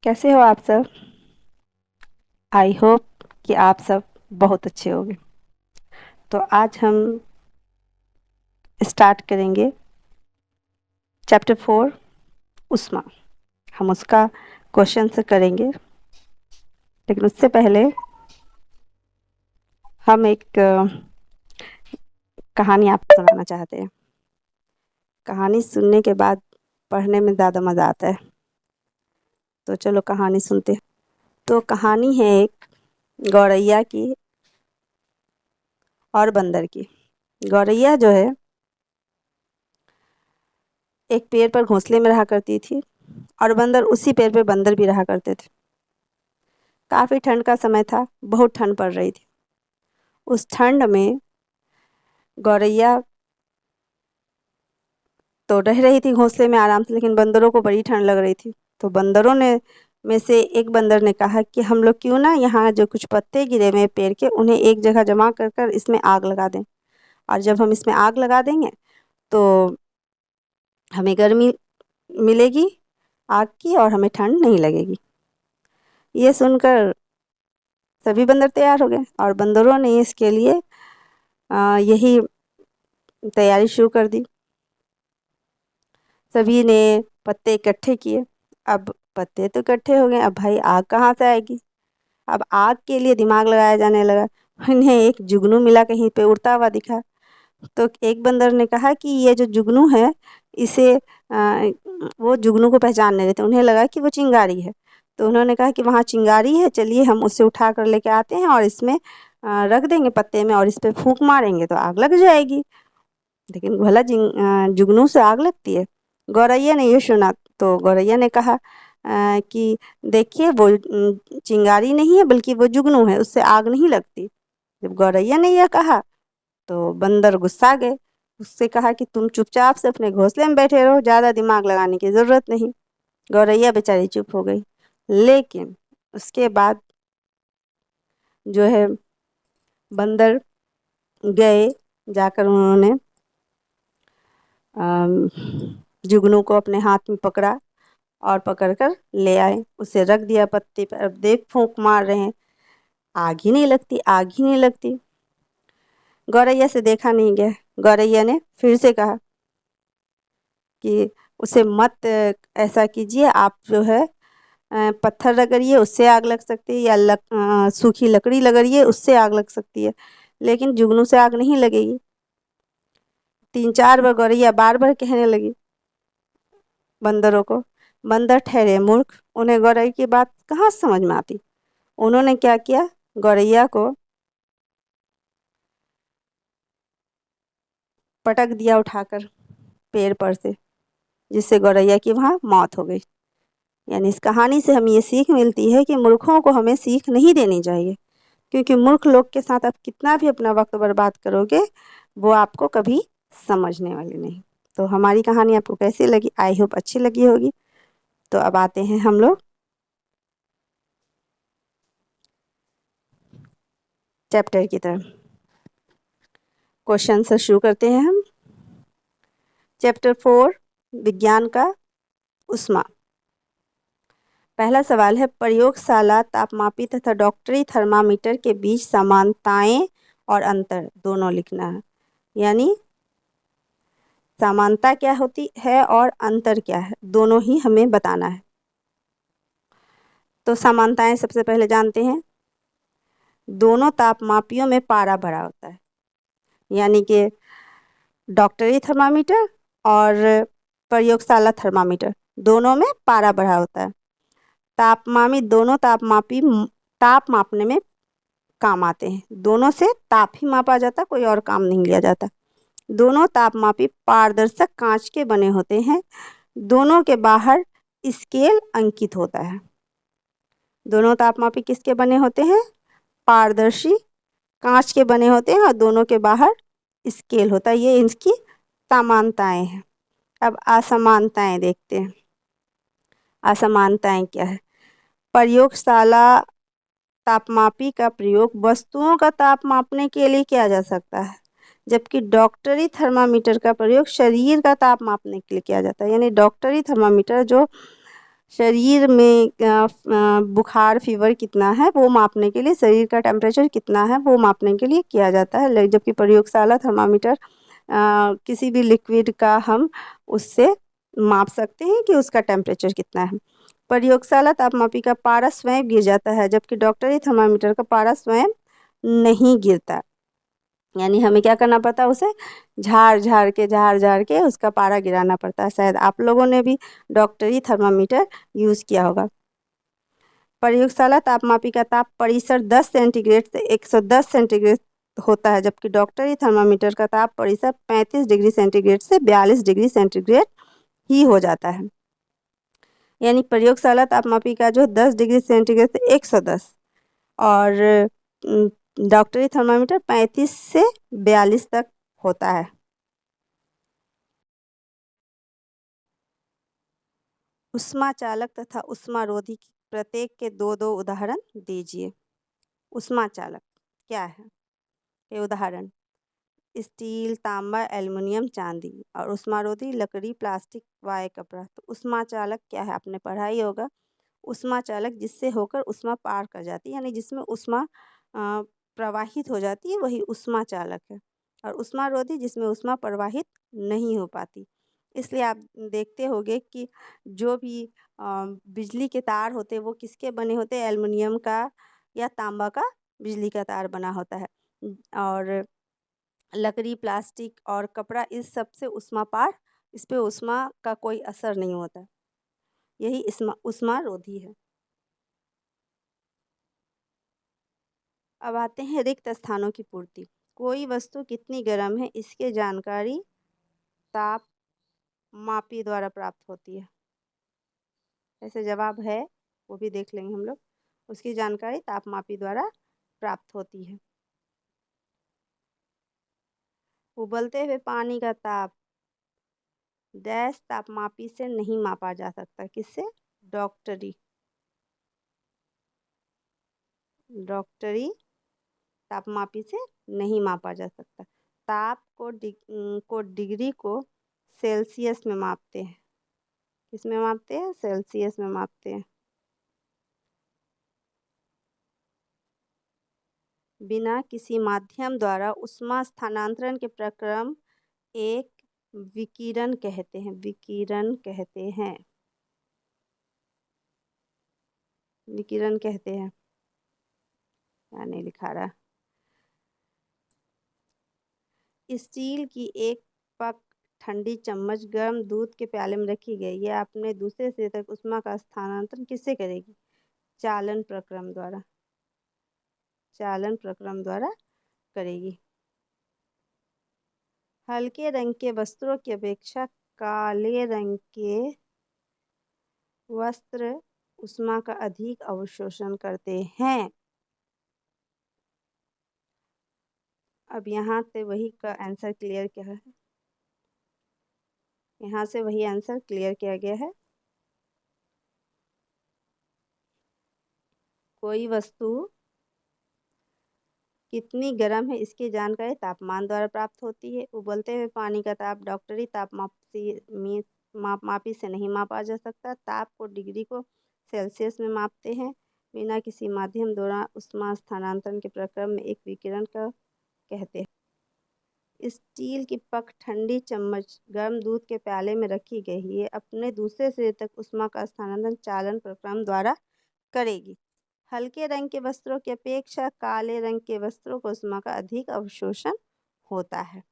कैसे हो आप सब। आई होप कि आप सब बहुत अच्छे होंगे। तो आज हम स्टार्ट करेंगे चैप्टर 4 उष्मा। हम उसका क्वेश्चन से करेंगे, लेकिन उससे पहले हम एक कहानी आपको सुनाना चाहते हैं। कहानी सुनने के बाद पढ़ने में ज़्यादा मज़ा आता है। तो चलो कहानी सुनते हैं। तो कहानी है एक गौरैया की और बंदर की। गौरैया जो है एक पेड़ पर घोंसले में रहा करती थी, और बंदर उसी पेड़ पे बंदर भी रहा करते थे। काफ़ी ठंड का समय था, बहुत ठंड पड़ रही थी। उस ठंड में गौरैया तो रह रही थी घोंसले में आराम से, लेकिन बंदरों को बड़ी ठंड लग रही थी। तो बंदरों ने में से एक बंदर ने कहा कि हम लोग क्यों ना यहाँ जो कुछ पत्ते गिरे हुए हैं पेड़ के, उन्हें एक जगह जमा कर कर इसमें आग लगा दें। और जब हम इसमें आग लगा देंगे तो हमें गर्मी मिलेगी आग की, और हमें ठंड नहीं लगेगी। ये सुनकर सभी बंदर तैयार हो गए, और बंदरों ने इसके लिए यही तैयारी शुरू कर दी। सभी ने पत्ते इकट्ठे किए। अब पत्ते तो इकट्ठे हो गए, अब भाई आग कहाँ से आएगी। अब आग के लिए दिमाग लगाया जाने लगा। उन्हें एक जुगनू मिला, कहीं पे उड़ता हुआ दिखा। तो एक बंदर ने कहा कि ये जो जुगनू है, इसे वो जुगनू को पहचान नहीं रहे थे। उन्हें लगा कि वो चिंगारी है। तो उन्होंने कहा कि वहाँ चिंगारी है, चलिए हम उसे उठा कर लेके आते हैं और इसमें रख देंगे पत्ते में, और इस पर फूंक मारेंगे तो आग लग जाएगी। लेकिन भला जुगनू से आग लगती है। गौरैया ने ये सुना तो गौरैया ने कहा कि देखिए वो चिंगारी नहीं है, बल्कि वो जुगनू है, उससे आग नहीं लगती। जब गौरैया ने यह कहा तो बंदर गुस्सा गए। उससे कहा कि तुम चुपचाप से अपने घोंसले में बैठे रहो, ज़्यादा दिमाग लगाने की ज़रूरत नहीं। गौरैया बेचारी चुप हो गई। लेकिन उसके बाद जो है बंदर गए, जाकर उन्होंने जुगनू को अपने हाथ में पकड़ा और पकड़कर ले आए, उसे रख दिया पत्ते पर। अब देख फूंक मार रहे हैं, आग ही नहीं लगती, आग ही नहीं लगती। गौरैया से देखा नहीं गया। गौरैया ने फिर से कहा कि उसे मत ऐसा कीजिए, आप जो है पत्थर रगड़िए, उससे आग लग सकती है, या सूखी लकड़ी रगड़िए, उससे आग लग सकती है, लेकिन जुगनू से आग नहीं लगेगी। 3-4 बार गौरैया बार बार कहने लगी बंदरों को। बंदर ठहरे मूर्ख, उन्हें गौरैया की बात कहाँ समझ में आती। उन्होंने क्या किया, गौरैया को पटक दिया उठाकर पेड़ पर से, जिससे गौरैया की वहाँ मौत हो गई। यानी इस कहानी से हमें ये सीख मिलती है कि मूर्खों को हमें सीख नहीं देनी चाहिए, क्योंकि मूर्ख लोग के साथ आप कितना भी अपना वक्त बर्बाद करोगे, वो आपको कभी समझने वाले नहीं। तो हमारी कहानी आपको कैसी लगी, आई होप अच्छी लगी होगी। तो अब आते हैं हम लोग चैप्टर की तरफ। क्वेश्चन से शुरू करते हैं हम। चैप्टर 4 विज्ञान का उष्मा। पहला सवाल है, प्रयोगशाला तापमापी तथा डॉक्टरी थर्मामीटर के बीच समानताएं और अंतर दोनों लिखना है। यानी समानता क्या होती है और अंतर क्या है, दोनों ही हमें बताना है। तो समानताएं सबसे पहले जानते हैं। दोनों तापमापियों में पारा भरा होता है, यानी कि डॉक्टरी थर्मामीटर और प्रयोगशाला थर्मामीटर दोनों में पारा भरा होता है। तापमापी दोनों तापमापी ताप मापने में काम आते हैं। दोनों से ताप ही मापा जाता है, कोई और काम नहीं लिया जाता। दोनों तापमापी पारदर्शक कांच के बने होते हैं। दोनों के बाहर स्केल अंकित होता है। दोनों तापमापी किसके बने होते हैं, पारदर्शी कांच के बने होते हैं, और दोनों के बाहर स्केल होता है। ये इनकी समानताएं हैं। अब असमानताएं देखते हैं। असमानताएं क्या है। प्रयोगशाला तापमापी का प्रयोग वस्तुओं का ताप मापने के लिए किया जा सकता है, जबकि डॉक्टरी थर्मामीटर का प्रयोग शरीर का ताप मापने के लिए किया जाता है। यानी डॉक्टरी थर्मामीटर जो शरीर में बुखार फीवर कितना है वो मापने के लिए, शरीर का टेम्परेचर कितना है वो मापने के लिए किया जाता है। जबकि प्रयोगशाला थर्मामीटर किसी भी लिक्विड का हम उससे माप सकते हैं कि उसका टेम्परेचर कितना है। प्रयोगशाला तापमापी का पारा स्वयं गिर जाता है, जबकि डॉक्टरी थर्मामीटर का पारा स्वयं नहीं गिरता। यानी हमें क्या करना पड़ता है, उसे झाड़ झाड़ के उसका पारा गिराना पड़ता है। शायद आप लोगों ने भी डॉक्टरी थर्मामीटर यूज़ किया होगा। प्रयोगशाला तापमापी का ताप परिसर 10 सेंटीग्रेड से 110 सेंटीग्रेड होता है, जबकि डॉक्टरी थर्मामीटर का ताप परिसर 35 डिग्री सेंटीग्रेड से 42 डिग्री सेंटीग्रेड ही हो जाता है। यानी प्रयोगशाला तापमापी का जो 10 डिग्री सेंटीग्रेड से 110 और डॉक्टरी थर्मामीटर 35 से 42 तक होता है। ऊष्मा चालक तथा ऊष्मारोधी प्रत्येक के दो दो उदाहरण दीजिए। ऊष्मा चालक क्या है? ये उदाहरण: स्टील, तांबा, एल्युमिनियम, चांदी। और ऊष्मारोधी लकड़ी, प्लास्टिक, वाय, कपड़ा। तो ऊष्मा चालक क्या है, आपने पढ़ा ही होगा। ऊष्मा चालक जिससे होकर ऊष्मा पार कर जाती है, यानी जिसमें ऊष्मा प्रवाहित हो जाती है, वही ऊष्मा चालक है। और ऊष्मारोधी जिसमें ऊष्मा प्रवाहित नहीं हो पाती। इसलिए आप देखते होंगे कि जो भी बिजली के तार होते हैं वो किसके बने होते हैं? एल्युमिनियम का या तांबा का बिजली का तार बना होता है। और लकड़ी, प्लास्टिक और कपड़ा, इस सब से ऊष्मा पार, इस पे ऊष्मा का कोई असर नहीं होता। यही ऊष्मारोधी है। अब आते हैं रिक्त स्थानों की पूर्ति। कोई वस्तु कितनी गर्म है इसकी जानकारी ताप मापी द्वारा प्राप्त होती है। ऐसे जवाब है, वो भी देख लेंगे हम लोग। उसकी जानकारी तापमापी द्वारा प्राप्त होती है। उबलते हुए पानी का ताप डैश तापमापी से नहीं मापा जा सकता। किससे? डॉक्टरी डॉक्टरी तापमापी से नहीं मापा जा सकता। ताप को डिग्री को सेल्सियस में मापते हैं। किस में मापते हैं? सेल्सियस में मापते हैं। बिना किसी माध्यम द्वारा ऊष्मा स्थानांतरण के प्रक्रम एक विकिरण कहते हैं। विकिरण कहते हैं। विकिरण कहते हैं। क्या नहीं लिखा रहा। स्टील की एक पक ठंडी चम्मच गर्म दूध के प्याले में रखी गई। यह अपने दूसरे सिरे तक ऊष्मा का स्थानांतरण किससे करेगी? चालन प्रक्रम द्वारा। चालन प्रक्रम द्वारा करेगी। हल्के रंग के वस्त्रों की अपेक्षा काले रंग के वस्त्र ऊष्मा का अधिक अवशोषण करते हैं। अब यहाँ से वही का आंसर क्लियर किया है। यहाँ से वही आंसर क्लियर किया गया है। कोई वस्तु कितनी गर्म है इसकी जानकारी तापमान द्वारा प्राप्त होती है। उबलते हुए पानी का ताप डॉक्टरी मापी से नहीं मापा जा सकता। ताप को डिग्री को सेल्सियस में मापते हैं। बिना किसी माध्यम द्वारा ऊष्मा स्थानांतरण के प्रक्रम में एक विकिरण का कहते हैं। स्टील की पक ठंडी चम्मच गर्म दूध के प्याले में रखी गई है। अपने दूसरे सिरे तक ऊष्मा का स्थानांतरण चालन प्रक्रम द्वारा करेगी। हल्के रंग के वस्त्रों की अपेक्षा काले रंग के वस्त्रों को ऊष्मा का अधिक अवशोषण होता है।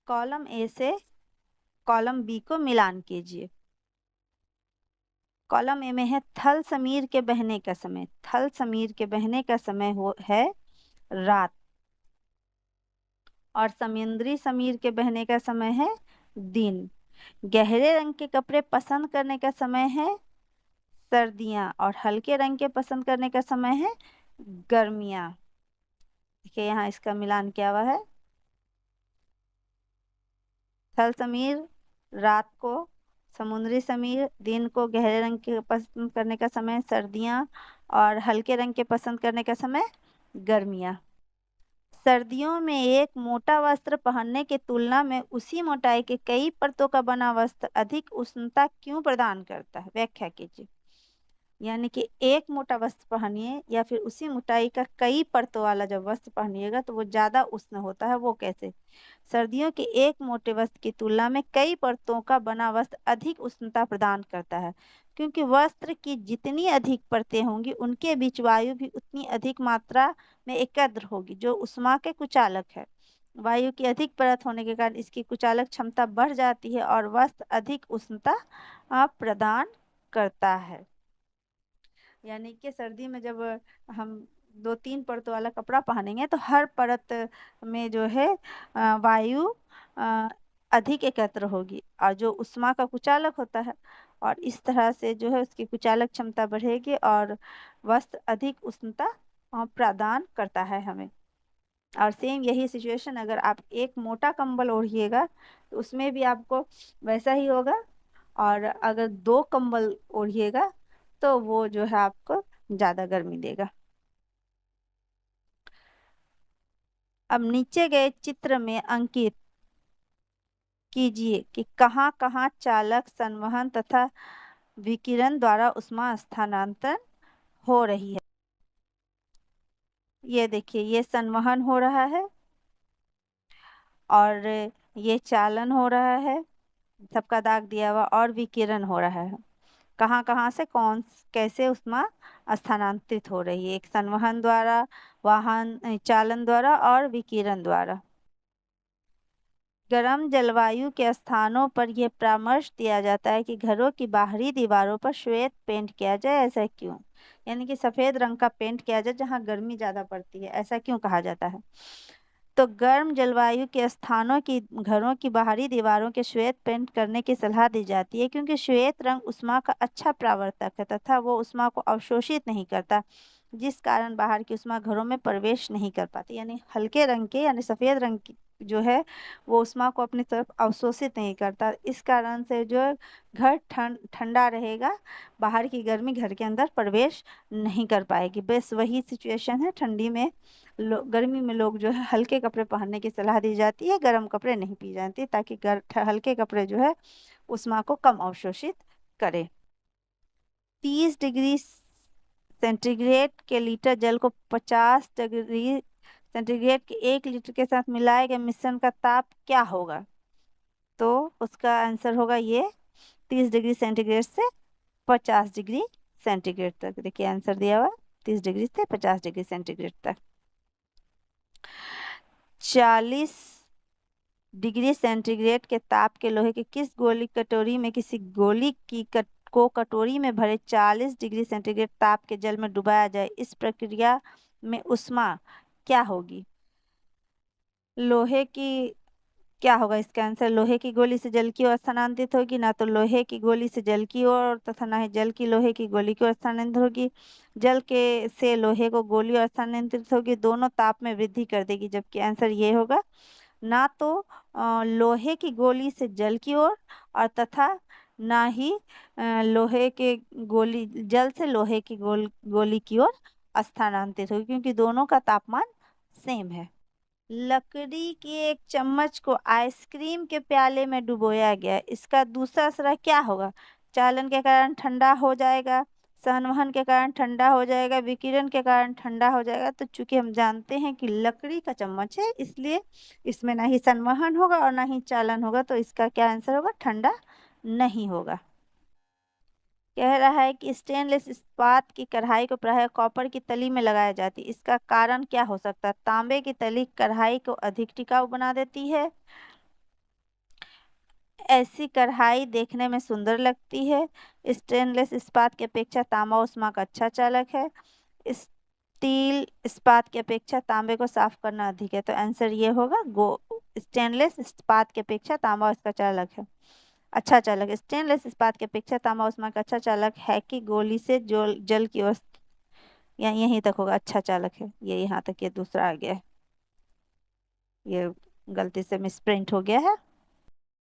कॉलम ए से कॉलम बी को मिलान कीजिए। कॉलम ए में है थल समीर के बहने का समय। थल समीर के बहने का समय है रात। और समुद्री समीर के बहने का समय है दिन। गहरे रंग के कपड़े पसंद करने का समय है सर्दियाँ। और हल्के रंग के पसंद करने का समय है गर्मियाँ। देखिए यहाँ इसका मिलान क्या हुआ है। थल समीर रात को, समुद्री समीर दिन को, गहरे रंग के पसंद करने का समय सर्दियाँ और हल्के रंग के पसंद करने का समय गर्मियाँ। सर्दियों में एक मोटा वस्त्र पहनने की तुलना में उसी मोटाई के कई परतों का बना वस्त्र अधिक उष्णता क्यों प्रदान करता है? व्याख्या कीजिए। यानी कि एक मोटा वस्त्र पहनिए या फिर उसी मोटाई का कई परतों वाला जब वस्त्र पहनिएगा तो वो ज्यादा उष्ण होता है, वो कैसे? सर्दियों के एक मोटे वस्त्र की तुलना में कई परतों का बना वस्त्र अधिक उष्णता प्रदान करता है, क्योंकि वस्त्र की जितनी अधिक परतें होंगी उनके बीच वायु भी उतनी अधिक मात्रा में एकत्र होगी, जो उष्मा के कुचालक है। वायु की अधिक परत होने के कारण इसकी कुचालक क्षमता बढ़ जाती है और वस्त्र अधिक उष्णता प्रदान करता है। यानी कि सर्दी में जब हम 2-3 परतों वाला कपड़ा पहनेंगे तो हर परत में जो है वायु अ, अधिक एकत्र होगी और जो उष्मा का कुचालक होता है, और इस तरह से जो है उसकी कुचालक क्षमता बढ़ेगी और वस्त्र अधिक उष्णता प्रदान करता है हमें। और सेम यही सिचुएशन अगर आप एक मोटा कंबल ओढ़िएगा तो उसमें भी आपको वैसा ही होगा, और अगर 2 कंबल ओढ़िएगा तो वो जो है आपको ज्यादा गर्मी देगा। अब नीचे गए चित्र में अंकित कीजिए कि कहाँ कहाँ चालक संवहन तथा विकिरण द्वारा उष्मा स्थानांतरण हो रही है। ये देखिए, ये संवहन हो रहा है और ये चालन हो रहा है, सबका दाग दिया हुआ, और विकिरण हो रहा है। कहाँ कहाँ से कौन कैसे उष्मा स्थानांतरित हो रही है? एक संवहन द्वारा, वाहन चालन द्वारा और विकिरण द्वारा। गर्म जलवायु के स्थानों पर यह परामर्श दिया जाता है कि घरों की बाहरी दीवारों पर श्वेत पेंट किया जाए। ऐसा क्यों? यानी कि सफेद रंग का पेंट किया जाए जहाँ गर्मी ज्यादा पड़ती है, ऐसा क्यों कहा जाता है? तो गर्म जलवायु के स्थानों की घरों की बाहरी दीवारों के श्वेत पेंट करने की सलाह दी जाती है, क्योंकि श्वेत रंग उष्मा का अच्छा परावर्तक है तथा वो उष्मा को अवशोषित नहीं करता, जिस कारण बाहर की उष्मा घरों में प्रवेश नहीं कर पाती। यानी हल्के रंग के, यानी सफेद रंग की जो है वो उष्मा को अपनी तरफ अवशोषित नहीं करता, इस कारण से जो है घर ठंडा रहेगा, बाहर की गर्मी घर के अंदर प्रवेश नहीं कर पाएगी। बस वही सिचुएशन है ठंडी में, गर्मी में लोग जो है हल्के कपड़े पहनने की सलाह दी जाती है, गर्म कपड़े नहीं पी जाती, ताकि हल्के कपड़े जो है उष्मा को कम अवशोषित करे। 30 डिग्री सेंटीग्रेड के लीटर जल को 50 डिग्री सेंटीग्रेड के 1 लीटर के साथ मिलाए गए मिश्रण का ताप क्या होगा? तो उसका आंसर होगा ये, 30 डिग्री सेंटीग्रेड से 50 डिग्री सेंटीग्रेड तक। देखिए आंसर दिया हुआ, 30 डिग्री से 50 डिग्री सेंटीग्रेड तक। 40 डिग्री सेंटीग्रेड के ताप के लोहे की किस गोली कटोरी में किसी गोली की को कटोरी में भरे 40 डिग्री सेंटीग्रेड ताप के जल में डुबाया जाए, इस प्रक्रिया में उष्मा क्या होगी? लोहे की, क्या होगा इसका आंसर? लोहे की गोली से जल की ओर स्थानांतरित होगी, ना तो लोहे की गोली से जल की ओर तथा ना ही जल की लोहे की गोली की ओर स्थानांतरित होगी। जल के से लोहे को गोली और स्थानांतरित होगी, दोनों ताप में वृद्धि कर देगी, जबकि आंसर ये होगा ना तो लोहे की गोली से जल की ओर और तथा ना ही लोहे के गोली जल से लोहे की गोली की ओर स्थानांतरित होगी, क्योंकि दोनों का तापमान सेम है। लकड़ी की एक चम्मच को आइसक्रीम के प्याले में डुबोया गया, इसका दूसरा असरा क्या होगा? चालन के कारण ठंडा हो जाएगा, संवहन के कारण ठंडा हो जाएगा, विकिरण के कारण ठंडा हो जाएगा। तो चूंकि हम जानते हैं कि लकड़ी का चम्मच है, इसलिए इसमें ना ही संवहन होगा और ना ही चालन होगा, तो इसका क्या आंसर होगा? ठंडा नहीं होगा। कह रहा है कि स्टेनलेस इस्पात की कढ़ाई को प्रायः कॉपर की तली में लगाया जाती है, इसका कारण क्या हो सकता है? तांबे की तली कढ़ाई को अधिक टिकाऊ बना देती है, ऐसी कढ़ाई देखने में सुंदर लगती है, स्टेनलेस इस्पात की अपेक्षा तांबा उष्मा का अच्छा चालक है, स्टील इस्पात की अपेक्षा तांबे को साफ करना अधिक है। तो आंसर ये होगा स्टेनलेस इस्पात की अपेक्षा तांबा उसका चालक है, अच्छा चालक। स्टेनलेस इस्पात की अपेक्षा तांबा उष्मा का अच्छा चालक है कि गोली से जल की ओर, या यहीं तक होगा अच्छा चालक है, ये यहाँ तक, ये दूसरा आ गया है, ये गलती से मिसप्रिंट हो गया है।